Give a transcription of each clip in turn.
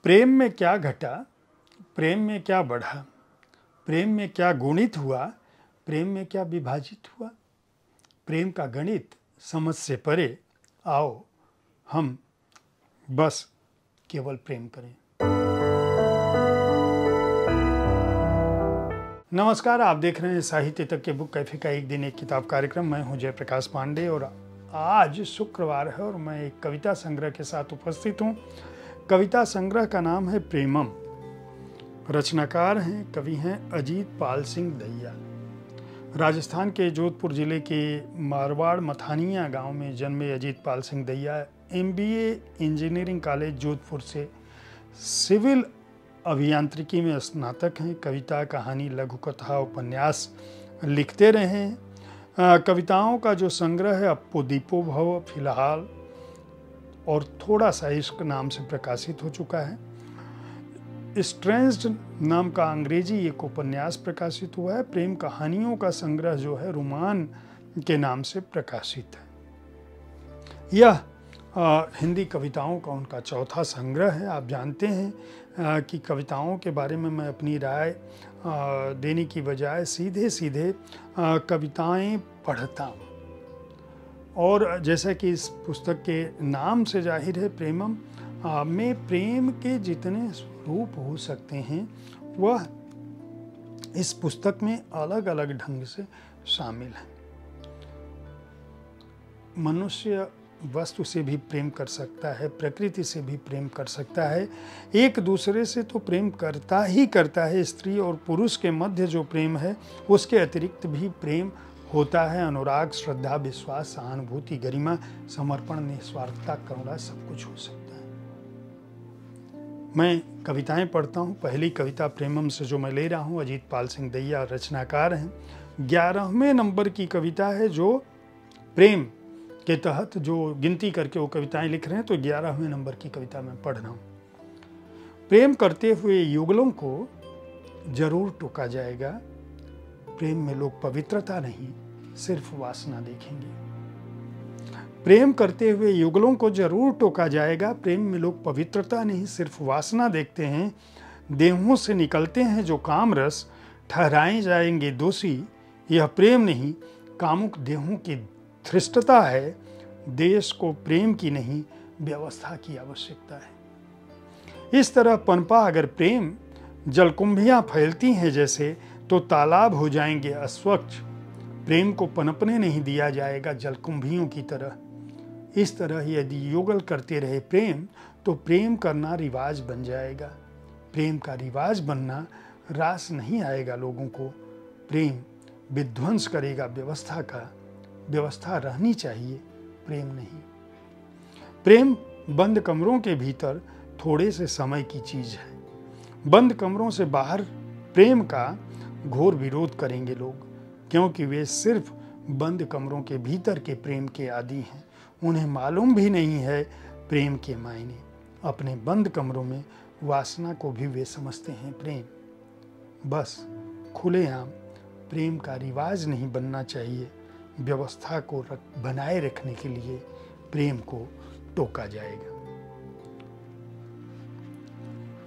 प्रेम में क्या घटा, प्रेम में क्या बढ़ा, प्रेम में क्या गुणित हुआ, प्रेम में क्या विभाजित हुआ। प्रेम का गणित समझ से परे, आओ हम बस केवल प्रेम करें। नमस्कार, आप देख रहे हैं साहित्य तक के बुक कैफे का एक दिन एक किताब कार्यक्रम। मैं हूं जयप्रकाश पांडे और आज शुक्रवार है और मैं एक कविता संग्रह के साथ उपस्थित हूं। कविता संग्रह का नाम है प्रेमम। रचनाकार हैं, कवि हैं अजीत पाल सिंह दहिया। राजस्थान के जोधपुर जिले के मारवाड़ मथानिया गांव में जन्मे Ajit Pal Singh Dahiya MBA engineering college Jodhpur से सिविल अभियांत्रिकी में स्नातक हैं। कविता, कहानी, लघु कथा, उपन्यास लिखते रहे हैं। कविताओं का जो संग्रह है अप्पो दीपो भव फिलहाल और थोड़ा सा इश्क नाम से प्रकाशित हो चुका है। स्ट्रेंज्ड नाम का अंग्रेजी एक उपन्यास प्रकाशित हुआ है। प्रेम कहानियों का संग्रह जो है रोमान के नाम से प्रकाशित है। यह हिंदी कविताओं का उनका चौथा संग्रह है। आप जानते हैं कि कविताओं के बारे में मैं अपनी राय देने की बजाय सीधे सीधे कविताएं पढ़ता हूँ। और जैसा कि इस पुस्तक के नाम से जाहिर है प्रेमम में प्रेम के जितने रूप हो सकते हैं वह इस पुस्तक में अलग अलग ढंग से शामिल है। मनुष्य वस्तु से भी प्रेम कर सकता है, प्रकृति से भी प्रेम कर सकता है, एक दूसरे से तो प्रेम करता ही करता है। स्त्री और पुरुष के मध्य जो प्रेम है उसके अतिरिक्त भी प्रेम होता है। अनुराग, श्रद्धा, विश्वास, सहानुभूति, गरिमा, समर्पण, निस्वार्थता, करुणा सब कुछ हो सकता है। मैं कविताएं पढ़ता हूँ। पहली कविता प्रेमम से जो मैं ले रहा हूँ, अजीत पाल सिंह दहिया रचनाकार हैं। 11वें नंबर की कविता है जो प्रेम के तहत जो गिनती करके वो कविताएं लिख रहे हैं, तो 11वें नंबर की कविता मैं पढ़ रहा हूँ। प्रेम करते हुए युगलों को जरूर टोका जाएगा। प्रेम में लोग पवित्रता नहीं सिर्फ वासना देखेंगे। प्रेम करते हुए युगलों को जरूर टोका जाएगा। प्रेम में लोग पवित्रता नहीं सिर्फ वासना देखते हैं। देहों से निकलते हैं जो काम रस, ठहराए जाएंगे दोषी। यह प्रेम नहीं कामुक देहों की धृष्टता है। देश को प्रेम की नहीं व्यवस्था की आवश्यकता है। इस तरह पनपा अगर प्रेम, जलकुंभियां फैलती हैं जैसे, तो तालाब हो जाएंगे अस्वच्छ। प्रेम को पनपने नहीं दिया जाएगा जलकुंभियों की तरह। इस तरह यदि युगल करते रहे प्रेम, तो प्रेम करना रिवाज बन जाएगा। प्रेम का रिवाज बनना रास नहीं आएगा लोगों को। प्रेम विध्वंस करेगा व्यवस्था का। व्यवस्था रहनी चाहिए, प्रेम नहीं। प्रेम बंद कमरों के भीतर थोड़े से समय की चीज है। बंद कमरों से बाहर प्रेम का घोर विरोध करेंगे लोग, क्योंकि वे सिर्फ बंद कमरों के भीतर के प्रेम के आदी हैं। उन्हें मालूम भी नहीं है प्रेम के मायने। अपने बंद कमरों में वासना को भी वे समझते हैं प्रेम। बस खुलेआम प्रेम का रिवाज नहीं बनना चाहिए। व्यवस्था को बनाए रखने के लिए प्रेम को टोका जाएगा।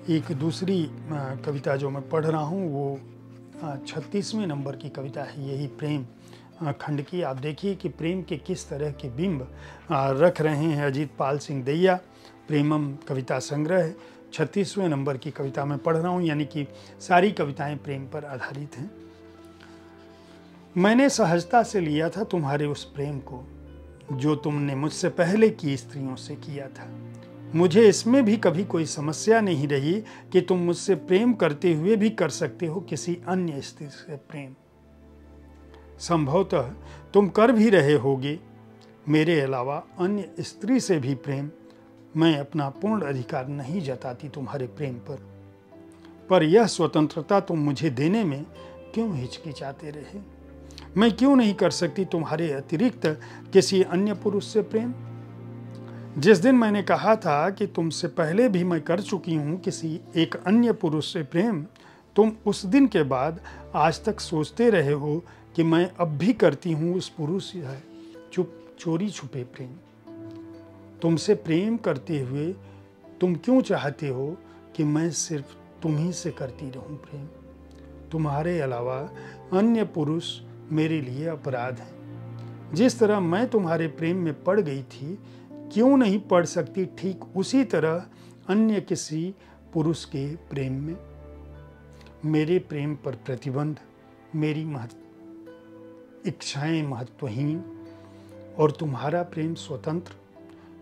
एक दूसरी कविता जो मैं पढ़ रहा हूँ वो 36वें नंबर की कविता है, यही प्रेम खंड की। आप देखिए कि प्रेम के किस तरह के बिंब रख रहे हैं अजीत पाल सिंह दहिया। प्रेमम कविता संग्रह है, 36वें नंबर की कविता मैं पढ़ रहा हूँ, यानी कि सारी कविताएं प्रेम पर आधारित हैं। मैंने सहजता से लिया था तुम्हारे उस प्रेम को जो तुमने मुझसे पहले की स्त्रियों से किया था। मुझे इसमें भी कभी कोई समस्या नहीं रही कि तुम मुझसे प्रेम करते हुए भी कर सकते हो किसी अन्य स्त्री से प्रेम। संभवतः तुम कर भी रहे होगे मेरे अलावा अन्य स्त्री से भी प्रेम। मैं अपना पूर्ण अधिकार नहीं जताती तुम्हारे प्रेम पर यह स्वतंत्रता तुम मुझे देने में क्यों हिचकिचाते रहे? मैं क्यों नहीं कर सकती तुम्हारे अतिरिक्त किसी अन्य पुरुष से प्रेम? जिस दिन मैंने कहा था कि तुमसे पहले भी मैं कर चुकी हूँ किसी एक अन्य पुरुष से प्रेम, तुम उस दिन के बाद आज तक सोचते रहे हो कि मैं अब भी करती हूँ उस पुरुष से चोरी छुपे प्रेम। तुमसे प्रेम करते हुए तुम क्यों चाहते हो कि मैं सिर्फ तुम्ही से करती रहूं प्रेम। तुम्हारे अलावा अन्य पुरुष मेरे लिए अपराध है। जिस तरह मैं तुम्हारे प्रेम में पड़ गई थी, क्यों नहीं पड़ सकती ठीक उसी तरह अन्य किसी पुरुष के प्रेम में। मेरे प्रेम पर प्रतिबंध, मेरी इच्छाएं महत्वहीन और तुम्हारा प्रेम स्वतंत्र,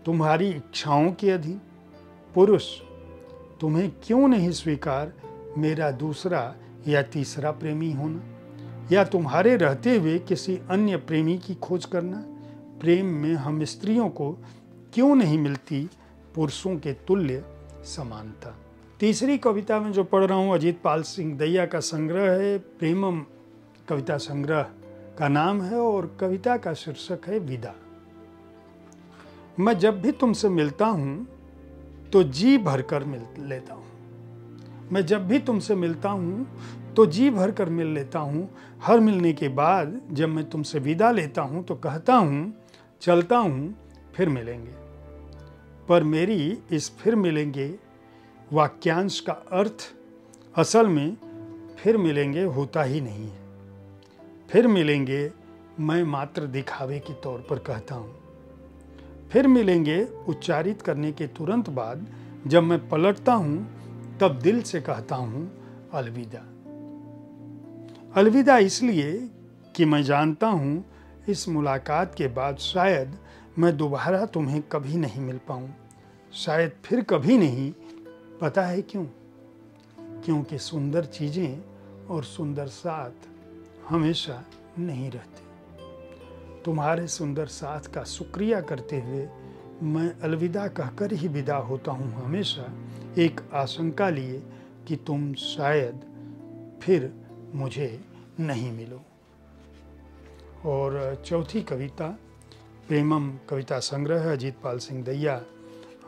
तुम्हारी इच्छाओं के अधीन। पुरुष, तुम्हें क्यों नहीं स्वीकार मेरा दूसरा या तीसरा प्रेमी होना, या तुम्हारे रहते हुए किसी अन्य प्रेमी की खोज करना। प्रेम में हम स्त्रियों को क्यों नहीं मिलती पुरुषों के तुल्य समानता। तीसरी कविता में जो पढ़ रहा हूँ अजीत पाल सिंह दहिया का संग्रह है, प्रेमम कविता संग्रह का नाम है और कविता का शीर्षक है विदा। मैं जब भी तुमसे मिलता हूँ तो जी भरकर मिल लेता हूँ। मैं जब भी तुमसे मिलता हूँ तो जी भरकर मिल लेता हूँ। हर मिलने के बाद जब मैं तुमसे विदा लेता हूँ तो कहता हूँ चलता हूँ, फिर मिलेंगे। पर मेरी इस फिर मिलेंगे वाक्यांश का अर्थ असल में फिर मिलेंगे होता ही नहीं है। फिर मिलेंगे मैं मात्र दिखावे के तौर पर कहता हूँ। फिर मिलेंगे उच्चारित करने के तुरंत बाद जब मैं पलटता हूँ तब दिल से कहता हूँ अलविदा। अलविदा इसलिए कि मैं जानता हूँ इस मुलाकात के बाद शायद मैं दोबारा तुम्हें कभी नहीं मिल पाऊँ, शायद फिर कभी नहीं। पता है क्यों? क्योंकि सुंदर चीज़ें और सुंदर साथ हमेशा नहीं रहते। तुम्हारे सुंदर साथ का शुक्रिया करते हुए मैं अलविदा कहकर ही विदा होता हूँ, हमेशा एक आशंका लिए कि तुम शायद फिर मुझे नहीं मिलो। और चौथी कविता प्रेमम कविता संग्रह है, अजीत पाल सिंह दहिया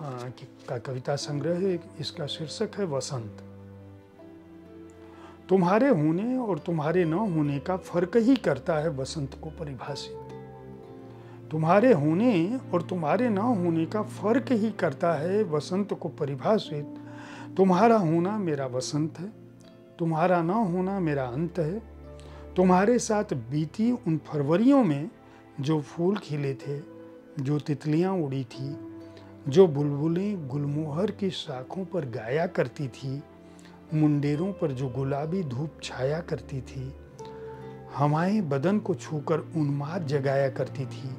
का कविता संग्रह है। इसका शीर्षक है वसंत। तुम्हारे होने और तुम्हारे न होने का फर्क ही करता है वसंत को परिभाषित। तुम्हारे होने और तुम्हारे न होने का फर्क ही करता है वसंत को परिभाषित। तुम्हारा होना मेरा वसंत है, तुम्हारा न होना मेरा अंत है। तुम्हारे साथ बीती उन फरवरियों में जो फूल खिले थे, जो तितलियां उड़ी थी, जो बुलबुलें गुलमोहर की शाखों पर गाया करती थी, मुंडेरों पर जो गुलाबी धूप छाया करती थी, हवाएं बदन को छूकर उन्माद जगाया करती थी।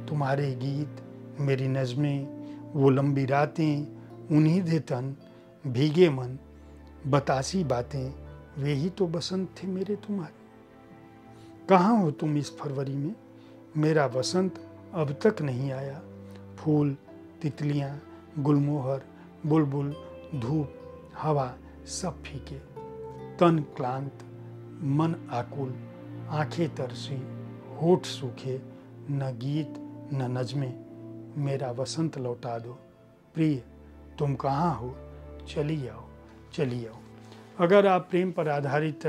तुम्हारे गीत, मेरी नज़में, वो लंबी रातें, उन्हीं तन, भीगे मन, बतासी बातें, वे ही तो बसंत थे मेरे तुम्हारे। कहाँ हो तुम इस फरवरी में? मेरा बसंत अब तक नहीं आया। फूल, तितलियाँ, गुलमोहर, बुलबुल, धूप, हवा सब फीके। तन क्लांत, मन आकुल, आंखें तरसी, होठ सूखे, न गीत न नज़में। मेरा वसंत लौटा दो प्रिय, तुम कहाँ हो? चली आओ, चली आओ। अगर आप प्रेम पर आधारित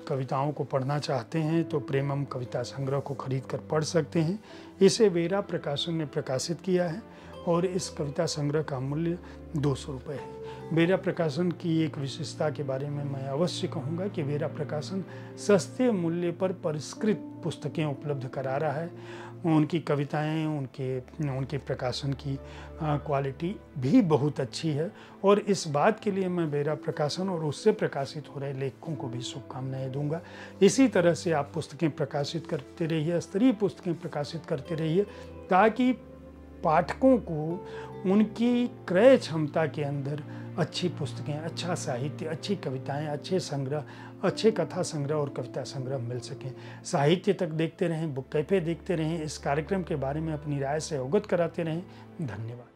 कविताओं को पढ़ना चाहते हैं तो प्रेमम कविता संग्रह को खरीद कर पढ़ सकते हैं। इसे वेरा प्रकाशन ने प्रकाशित किया है और इस कविता संग्रह का मूल्य 200 रुपये है। वेरा प्रकाशन की एक विशेषता के बारे में मैं अवश्य कहूँगा कि वेरा प्रकाशन सस्ते मूल्य पर परिष्कृत पुस्तकें उपलब्ध करा रहा है। उनकी कविताएं, उनके प्रकाशन की क्वालिटी भी बहुत अच्छी है और इस बात के लिए मैं वेरा प्रकाशन और उससे प्रकाशित हो रहे लेखकों को भी शुभकामनाएं दूंगा। इसी तरह से आप पुस्तकें प्रकाशित करते रहिए, स्तरीय पुस्तकें प्रकाशित करते रहिए, ताकि पाठकों को उनकी क्रय क्षमता के अंदर अच्छी पुस्तकें, अच्छा साहित्य, अच्छी कविताएं, अच्छे संग्रह, अच्छे कथा संग्रह और कविता संग्रह मिल सकें। साहित्य तक देखते रहें, बुक कैफे देखते रहें, इस कार्यक्रम के बारे में अपनी राय से अवगत कराते रहें। धन्यवाद।